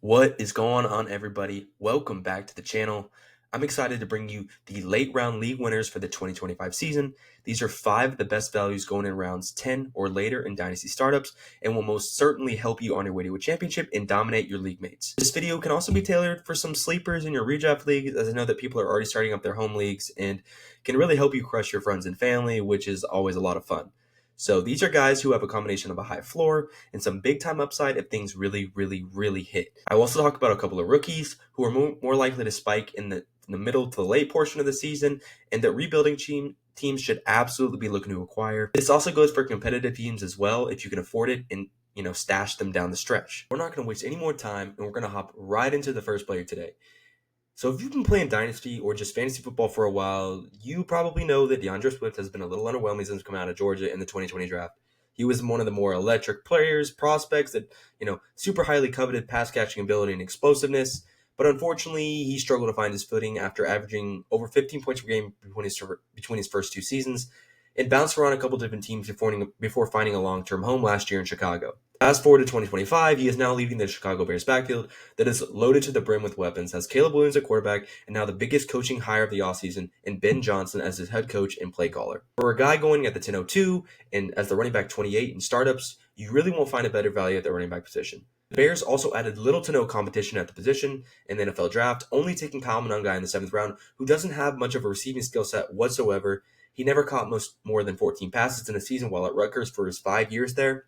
What is going on, everybody? Welcome back to the channel. I'm excited to bring you the late round league winners for the 2025 season. These are 5 of the best values going in rounds 10 or later in Dynasty startups and will most certainly help you on your way to a championship and dominate your league mates. This video can also be tailored for some sleepers in your redraft leagues, as I know that people are already starting up their home leagues and can really help you crush your friends and family, which is always a lot of fun. So these are guys who have a combination of a high floor and some big time upside if things really hit. I will also talk about a couple of rookies who are more likely to spike in the middle to the late portion of the season, and that rebuilding teams should absolutely be looking to acquire. This also goes for competitive teams as well if you can afford it and stash them down the stretch. We're not going to waste any more time, and we're going to hop right into the first player today. So if you've been playing Dynasty or just fantasy football for a while, you probably know that DeAndre Swift has been a little underwhelming since coming out of Georgia in the 2020 draft. He was one of the more electric prospects that, super highly coveted pass catching ability and explosiveness. But unfortunately, he struggled to find his footing after averaging over 15 points per game between his first 2 seasons, and bounced around a couple different teams before finding a long-term home last year in Chicago. Fast forward to 2025, he is now leading the Chicago Bears backfield that is loaded to the brim with weapons, has Caleb Williams at quarterback, and now the biggest coaching hire of the offseason, and Ben Johnson as his head coach and play caller. For a guy going at the 10:02 and as the running back 28 in startups, you really won't find a better value at the running back position. The Bears also added little to no competition at the position in the NFL draft, only taking Kyle Monangai in the 7th round, who doesn't have much of a receiving skill set whatsoever. He never caught more than 14 passes in a season while at Rutgers for his 5 years there.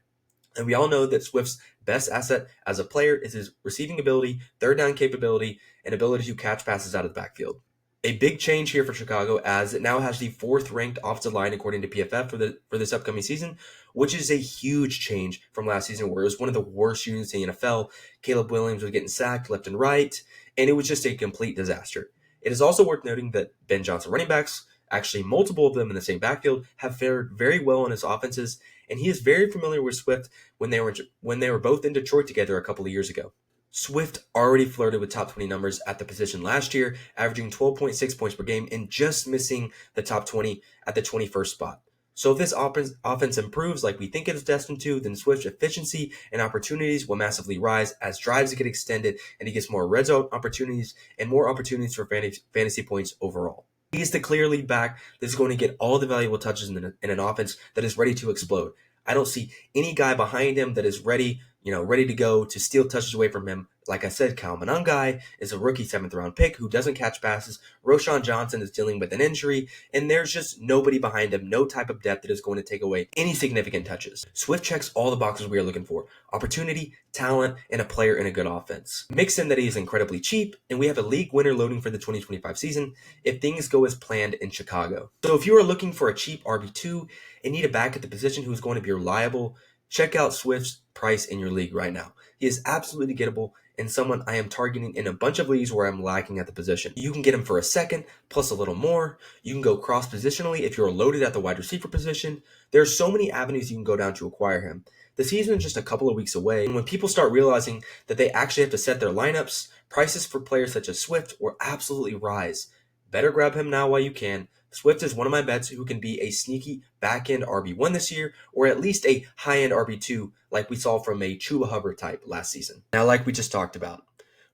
And we all know that Swift's best asset as a player is his receiving ability, third down capability, and ability to catch passes out of the backfield. A big change here for Chicago, as it now has the 4th ranked offensive line according to PFF for this upcoming season, which is a huge change from last season where it was one of the worst units in the NFL. Caleb Williams was getting sacked left and right, and it was just a complete disaster. It is also worth noting that Ben Johnson running backs, actually multiple of them in the same backfield, have fared very well in his offenses, and he is very familiar with Swift when they were both in Detroit together a couple of years ago. Swift already flirted with top 20 numbers at the position last year, averaging 12.6 points per game and just missing the top 20 at the 21st spot. So if this offense improves like we think it is destined to, then Swift's efficiency and opportunities will massively rise as drives get extended and he gets more red zone opportunities and more opportunities for fantasy points overall. He is the clear lead back that is going to get all the valuable touches in an offense that is ready to explode. I don't see any guy behind him that is ready to go to steal touches away from him. Like I said, Kyle Monangai is a rookie 7th round pick who doesn't catch passes. Roschon Johnson is dealing with an injury, and there's just nobody behind him, no type of depth that is going to take away any significant touches. Swift checks all the boxes we are looking for: opportunity, talent, and a player in a good offense. Mix in that he is incredibly cheap, and we have a league winner loading for the 2025 season if things go as planned in Chicago. So if you are looking for a cheap RB2 and need a back at the position who is going to be reliable, check out Swift's price in your league right now. He is absolutely gettable and someone I am targeting in a bunch of leagues where I'm lacking at the position. You can get him for a second, plus a little more. You can go cross-positionally if you're loaded at the wide receiver position. There are so many avenues you can go down to acquire him. The season is just a couple of weeks away, and when people start realizing that they actually have to set their lineups, prices for players such as Swift will absolutely rise. Better grab him now while you can. Swift is one of my bets who can be a sneaky back-end RB1 this year, or at least a high-end RB2 like we saw from a Chuba Hubbard type last season. Now, like we just talked about,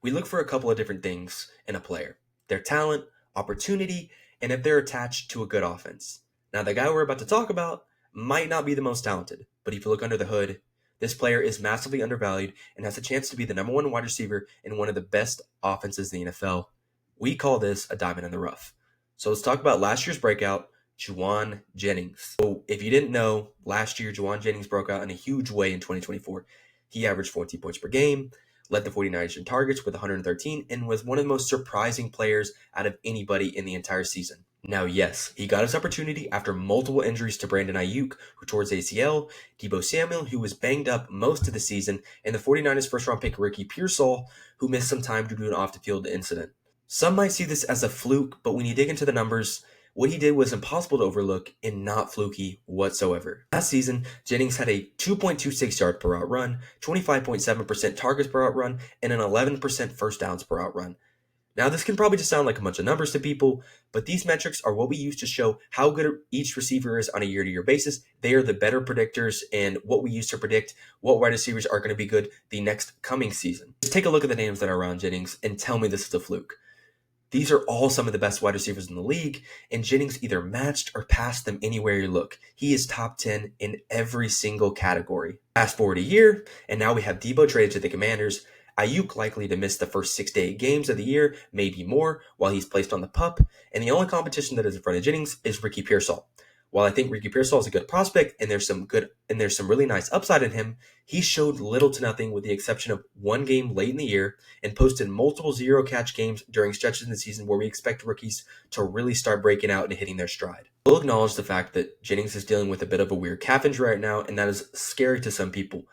we look for a couple of different things in a player: their talent, opportunity, and if they're attached to a good offense. Now, the guy we're about to talk about might not be the most talented, but if you look under the hood, this player is massively undervalued and has a chance to be the number 1 wide receiver in one of the best offenses in the NFL. We call this a diamond in the rough. So let's talk about last year's breakout, Jauan Jennings. So if you didn't know, last year Jauan Jennings broke out in a huge way in 2024. He averaged 14 points per game, led the 49ers in targets with 113, and was one of the most surprising players out of anybody in the entire season. Now, yes, he got his opportunity after multiple injuries to Brandon Ayuk, who tore his ACL, Deebo Samuel, who was banged up most of the season, and the 49ers first-round pick Ricky Pearsall, who missed some time due to an off-the-field incident. Some might see this as a fluke, but when you dig into the numbers, what he did was impossible to overlook and not fluky whatsoever. Last season, Jennings had a 2.26 yards per route run, 25.7% targets per route run, and an 11% first downs per route run. Now, this can probably just sound like a bunch of numbers to people, but these metrics are what we use to show how good each receiver is on a year-to-year basis. They are the better predictors and what we use to predict what wide receivers are going to be good the next coming season. Just take a look at the names that are around Jennings and tell me this is a fluke. These are all some of the best wide receivers in the league, and Jennings either matched or passed them anywhere you look. He is top 10 in every single category. Fast forward a year, and now we have Debo traded to the Commanders. Ayuk likely to miss the first 6 to 8 games of the year, maybe more, while he's placed on the PUP, and the only competition that is in front of Jennings is Ricky Pearsall. While I think Ricky Pearsall is a good prospect and there's some really nice upside in him, he showed little to nothing with the exception of one game late in the year and posted multiple zero-catch games during stretches in the season where we expect rookies to really start breaking out and hitting their stride. We'll acknowledge the fact that Jennings is dealing with a bit of a weird calf injury right now, and that is scary to some people.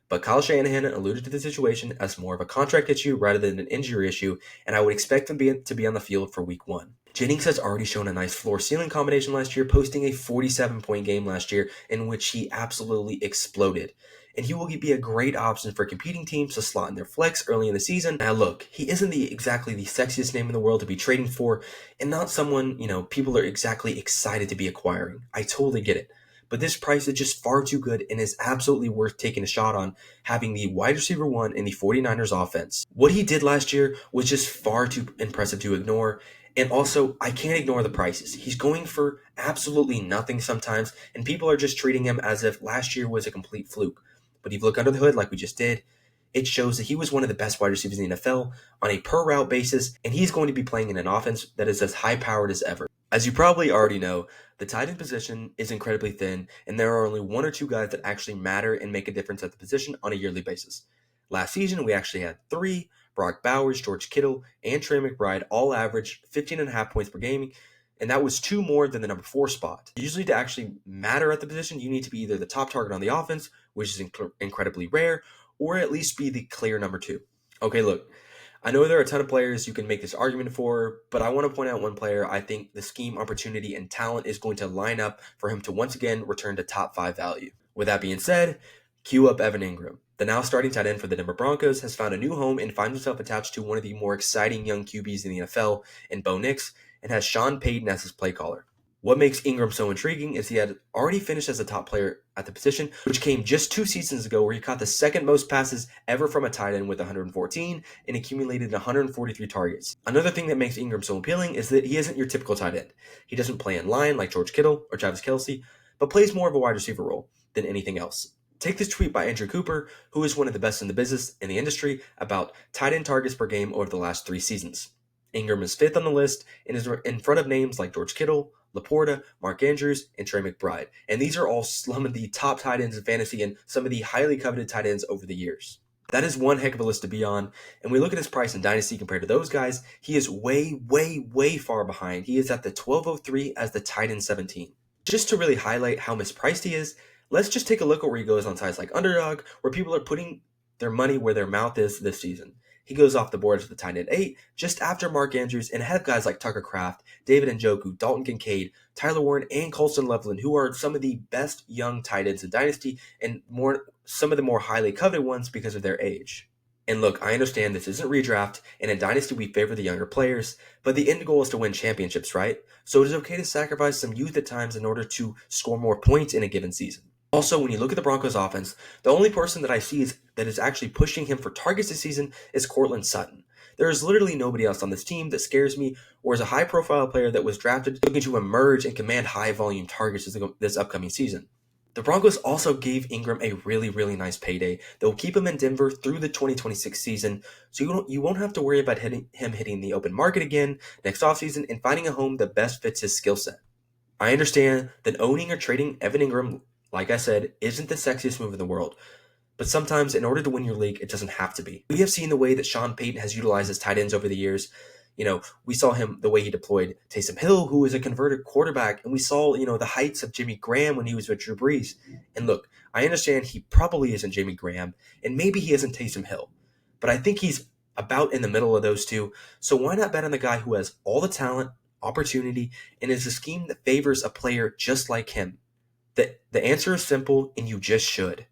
But Kyle Shanahan alluded to the situation as more of a contract issue rather than an injury issue, and I would expect him to be on the field for week 1. Jennings has already shown a nice floor-ceiling combination last year, posting a 47-point game last year in which he absolutely exploded. And he will be a great option for competing teams to slot in their flex early in the season. Now look, he isn't exactly the sexiest name in the world to be trading for, and not someone, people are exactly excited to be acquiring. I totally get it. But this price is just far too good and is absolutely worth taking a shot on having the wide receiver 1 in the 49ers offense. What he did last year was just far too impressive to ignore. And also, I can't ignore the prices. He's going for absolutely nothing sometimes, and people are just treating him as if last year was a complete fluke. But if you look under the hood like we just did, it shows that he was one of the best wide receivers in the NFL on a per route basis, and he's going to be playing in an offense that is as high-powered as ever. As you probably already know, the tight end position is incredibly thin, and there are only 1 or 2 guys that actually matter and make a difference at the position on a yearly basis. Last season, we actually had 3. Brock Bowers, George Kittle, and Trey McBride all averaged 15.5 points per game, and that was 2 more than the number 4 spot. Usually to actually matter at the position, you need to be either the top target on the offense, which is incredibly rare, or at least be the clear number 2. Okay, look, I know there are a ton of players you can make this argument for, but I want to point out one player I think the scheme, opportunity, and talent is going to line up for him to once again return to top 5 value. With that being said, cue up Evan Ingram. The now starting tight end for the Denver Broncos has found a new home and finds himself attached to one of the more exciting young QBs in the NFL in Bo Nix and has Sean Payton as his play caller. What makes Ingram so intriguing is he had already finished as a top player at the position, which came just 2 seasons ago where he caught the second most passes ever from a tight end with 114 and accumulated 143 targets. Another thing that makes Ingram so appealing is that he isn't your typical tight end. He doesn't play in line like George Kittle or Travis Kelce, but plays more of a wide receiver role than anything else. Take this tweet by Andrew Cooper, who is one of the best in the business in the industry, about tight end targets per game over the last 3 seasons. Ingram is 5th on the list and is in front of names like George Kittle, Laporta, Mark Andrews, and Trey McBride. And these are all some of the top tight ends in fantasy and some of the highly coveted tight ends over the years. That is one heck of a list to be on. And we look at his price in Dynasty compared to those guys, he is way, way, way far behind. He is at the 1203 as the tight end 17. Just to really highlight how mispriced he is, let's just take a look at where he goes on sites like Underdog, where people are putting their money where their mouth is this season. He goes off the board as the tight end 8, just after Mark Andrews, and ahead of guys like Tucker Kraft, David Njoku, Dalton Kincaid, Tyler Warren, and Colston Loveland, who are some of the best young tight ends in Dynasty, and some of the more highly coveted ones because of their age. And look, I understand this isn't redraft, and in Dynasty we favor the younger players, but the end goal is to win championships, right? So it is okay to sacrifice some youth at times in order to score more points in a given season. Also, when you look at the Broncos offense, the only person that I see that is actually pushing him for targets this season is Courtland Sutton. There is literally nobody else on this team that scares me or is a high-profile player that was drafted looking to emerge and command high-volume targets this upcoming season. The Broncos also gave Ingram a really, really nice payday that will keep him in Denver through the 2026 season, so you won't have to worry about him hitting the open market again next offseason and finding a home that best fits his skill set. I understand that owning or trading Evan Ingram, like I said, isn't the sexiest move in the world. But sometimes, in order to win your league, it doesn't have to be. We have seen the way that Sean Payton has utilized his tight ends over the years. We saw him, the way he deployed Taysom Hill, who is a converted quarterback. And we saw, the heights of Jimmy Graham when he was with Drew Brees. And look, I understand he probably isn't Jimmy Graham, and maybe he isn't Taysom Hill. But I think he's about in the middle of those two. So why not bet on the guy who has all the talent, opportunity, and is a scheme that favors a player just like him? The answer is simple, and you just should.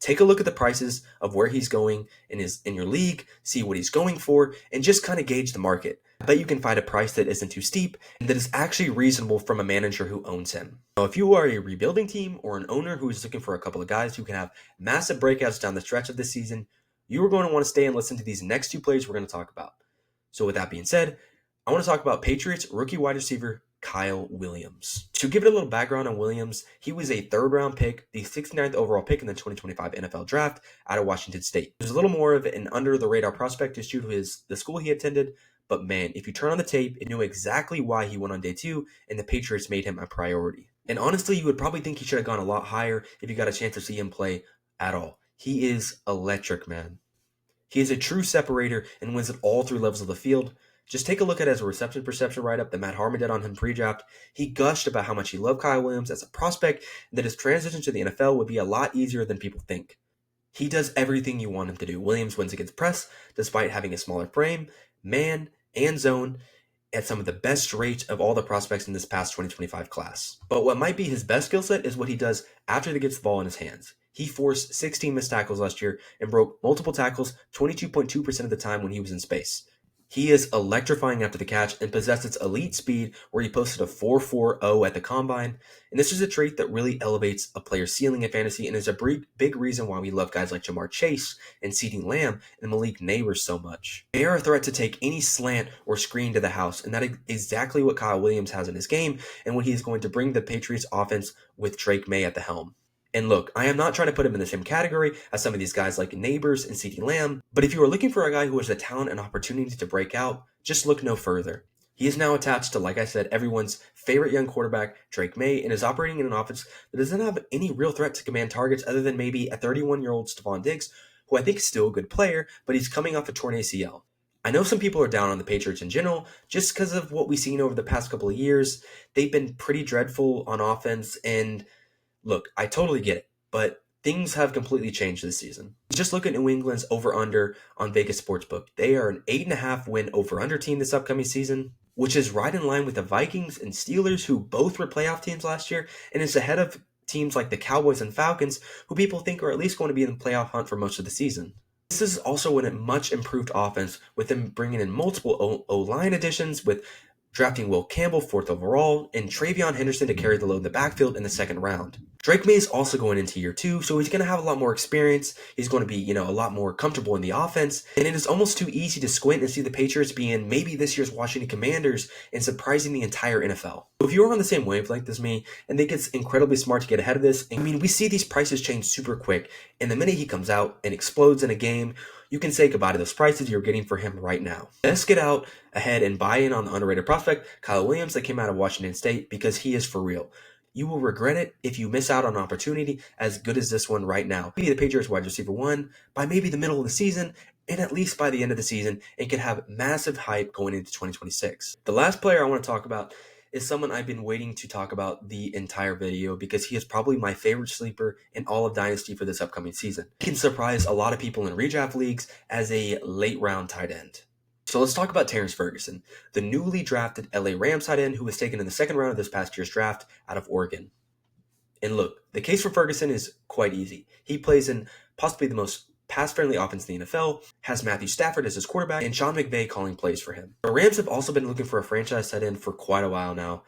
Take a look at the prices of where he's going in your league, see what he's going for, and just kind of gauge the market. I bet you can find a price that isn't too steep and that is actually reasonable from a manager who owns him. Now, if you are a rebuilding team or an owner who is looking for a couple of guys who can have massive breakouts down the stretch of this season, you are going to want to stay and listen to these next two players we're going to talk about. So with that being said, I want to talk about Patriots rookie wide receiver Kyle Williams. To give it a little background on Williams, he was a third-round pick, the 69th overall pick in the 2025 NFL Draft out of Washington State. He was a little more of an under-the-radar prospect just due to the school he attended, but man, if you turn on the tape, you know exactly why he went on day 2, and the Patriots made him a priority. And honestly, you would probably think he should have gone a lot higher if you got a chance to see him play at all. He is electric, man. He is a true separator and wins at all 3 levels of the field. Just take a look at his reception perception write-up that Matt Harmon did on him pre-draft. He gushed about how much he loved Kyle Williams as a prospect and that his transition to the NFL would be a lot easier than people think. He does everything you want him to do. Williams wins against press despite having a smaller frame, man, and zone at some of the best rates of all the prospects in this past 2025 class. But what might be his best skill set is what he does after he gets the ball in his hands. He forced 16 missed tackles last year and broke multiple tackles 22.2% of the time when he was in space. He is electrifying after the catch and possesses elite speed where he posted a 4.40 at the combine. And this is a trait that really elevates a player's ceiling in fantasy and is a big reason why we love guys like Jamar Chase and CeeDee Lamb and Malik Neighbors so much. They are a threat to take any slant or screen to the house, and that is exactly what Kyle Williams has in his game and what he is going to bring the Patriots offense with Drake May at the helm. And look, I am not trying to put him in the same category as some of these guys like Neighbors and CeeDee Lamb, but if you are looking for a guy who has the talent and opportunity to break out, just look no further. He is now attached to, like I said, everyone's favorite young quarterback, Drake May, and is operating in an offense that doesn't have any real threat to command targets other than maybe a 31-year-old Stephon Diggs, who I think is still a good player, but he's coming off a torn ACL. I know some people are down on the Patriots in general just because of what we've seen over the past couple of years. They've been pretty dreadful on offense, and look, I totally get it, but things have completely changed this season. Just look at New England's over-under on Vegas Sportsbook. They are an 8.5 win over-under team this upcoming season, which is right in line with the Vikings and Steelers, who both were playoff teams last year, and is ahead of teams like the Cowboys and Falcons, who people think are at least going to be in the playoff hunt for most of the season. This is also in a much improved offense, with them bringing in multiple O-line additions, with drafting Will Campbell 4th overall, and Travion Henderson to carry the load in the backfield in the 2nd round. Drake May is also going into year 2, so he's going to have a lot more experience. He's going to be, a lot more comfortable in the offense, and it is almost too easy to squint and see the Patriots being maybe this year's Washington Commanders and surprising the entire NFL. If you're on the same wavelength as me and think it's incredibly smart to get ahead of this, we see these prices change super quick, and the minute he comes out and explodes in a game, you can say goodbye to those prices you're getting for him right now. Let's get out ahead and buy in on the underrated prospect, Kyle Williams, that came out of Washington State, because he is for real. You will regret it if you miss out on an opportunity as good as this one right now. Be the Patriots wide receiver 1 by maybe the middle of the season, and at least by the end of the season, and could have massive hype going into 2026. The last player I want to talk about is someone I've been waiting to talk about the entire video because he is probably my favorite sleeper in all of Dynasty for this upcoming season. He can surprise a lot of people in redraft leagues as a late round tight end. So let's talk about Terrence Ferguson, the newly drafted LA Rams tight end who was taken in the 2nd round of this past year's draft out of Oregon. And look, the case for Ferguson is quite easy. He plays in possibly the most pass-friendly offense in the NFL, has Matthew Stafford as his quarterback, and Sean McVay calling plays for him. The Rams have also been looking for a franchise tight end for quite a while now.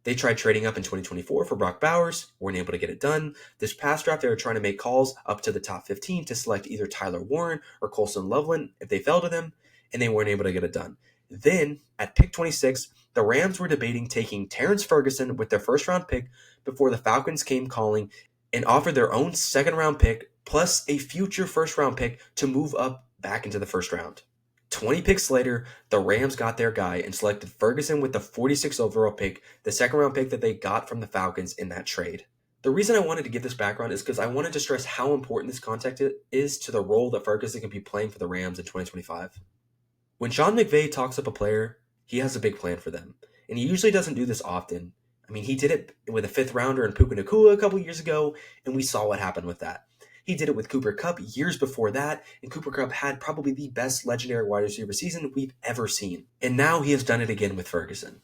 They tried trading up in 2024 for Brock Bowers, weren't able to get it done. This past draft, they were trying to make calls up to the top 15 to select either Tyler Warren or Colson Loveland if they fell to them, and they weren't able to get it done. Then, at pick 26, the Rams were debating taking Terrence Ferguson with their 1st-round pick before the Falcons came calling and offered their own 2nd-round pick plus a future 1st-round pick to move up back into the 1st round. 20 picks later, the Rams got their guy and selected Ferguson with the 46th overall pick, the 2nd-round pick that they got from the Falcons in that trade. The reason I wanted to give this background is because I wanted to stress how important this contact is to the role that Ferguson can be playing for the Rams in 2025. When Sean McVay talks up a player, he has a big plan for them, and he usually doesn't do this often. He did it with a 5th rounder in Puka Nacua a couple years ago, and we saw what happened with that. He did it with Cooper Kupp years before that, and Cooper Kupp had probably the best legendary wide receiver season we've ever seen. And now he has done it again with Ferguson.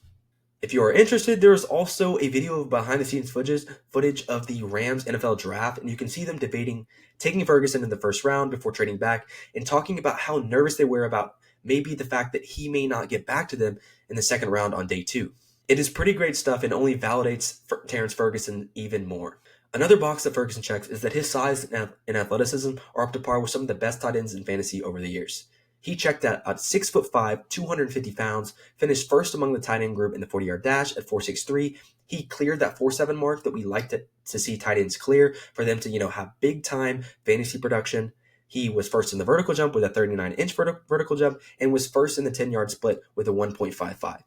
If you are interested, there is also a video of behind the scenes footage of the Rams NFL draft, and you can see them debating taking Ferguson in the first round before trading back and talking about how nervous they were about maybe the fact that he may not get back to them in the second round on day 2. It is pretty great stuff and only validates Terrence Ferguson even more. Another box that Ferguson checks is that his size and athleticism are up to par with some of the best tight ends in fantasy over the years. He checked that at 6'5", 250 pounds, finished first among the tight end group in the 40-yard dash at 4.63. He cleared that 4.7 mark that we like to see tight ends clear for them to, have big time fantasy production. He was first in the vertical jump with a 39-inch vertical jump and was first in the 10-yard split with a 1.55.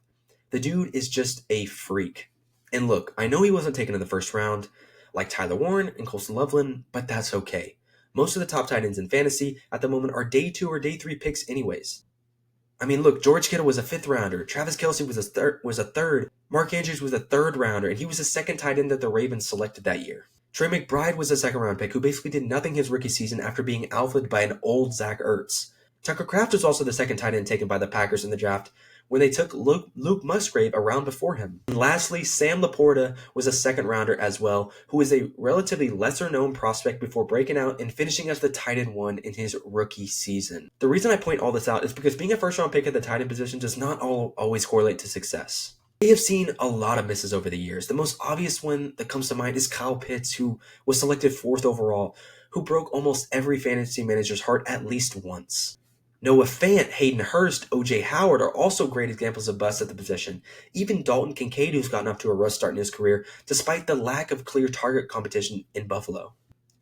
The dude is just a freak. And look, I know he wasn't taken in the first round like Tyler Warren and Colson Loveland, but that's okay. Most of the top tight ends in fantasy at the moment are day 2 or day 3 picks anyways. I mean, look, George Kittle was a 5th rounder. Travis Kelce was a third. Mark Andrews was a 3rd rounder, and he was the 2nd tight end that the Ravens selected that year. Trey McBride was a 2nd round pick who basically did nothing his rookie season after being alphaed by an old Zach Ertz. Tucker Kraft was also the 2nd tight end taken by the Packers in the draft when they took Luke Musgrave a round before him. And lastly, Sam Laporta was a 2nd rounder as well, who is a relatively lesser known prospect before breaking out and finishing as the tight end 1 in his rookie season. The reason I point all this out is because being a first round pick at the tight end position does not always correlate to success. We have seen a lot of misses over the years. The most obvious one that comes to mind is Kyle Pitts, who was selected 4th overall, who broke almost every fantasy manager's heart at least once. Noah Fant, Hayden Hurst, O.J. Howard are also great examples of busts at the position. Even Dalton Kincaid, who's gotten off to a rough start in his career, despite the lack of clear target competition in Buffalo.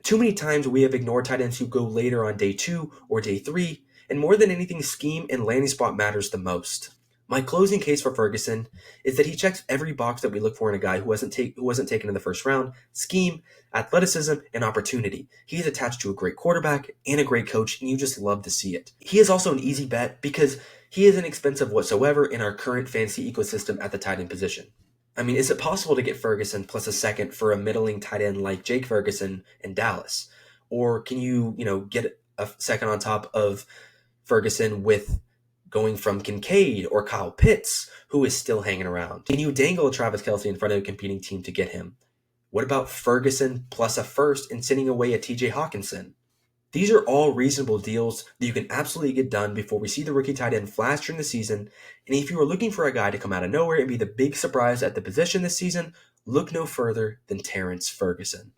Too many times we have ignored tight ends who go later on day 2 or day 3, and more than anything, scheme and landing spot matters the most. My closing case for Ferguson is that he checks every box that we look for in a guy who wasn't taken in the first round: scheme, athleticism, and opportunity. He is attached to a great quarterback and a great coach, and you just love to see it. He is also an easy bet because he isn't expensive whatsoever in our current fantasy ecosystem at the tight end position. I mean, is it possible to get Ferguson plus a 2nd for a middling tight end like Jake Ferguson in Dallas? Or can you, get a 2nd on top of Ferguson with going from Kincaid or Kyle Pitts, who is still hanging around? Can you dangle Travis Kelce in front of a competing team to get him? What about Ferguson plus a 1st and sending away a TJ Hawkinson? These are all reasonable deals that you can absolutely get done before we see the rookie tight end flash during the season. And if you are looking for a guy to come out of nowhere and be the big surprise at the position this season, look no further than Terrence Ferguson.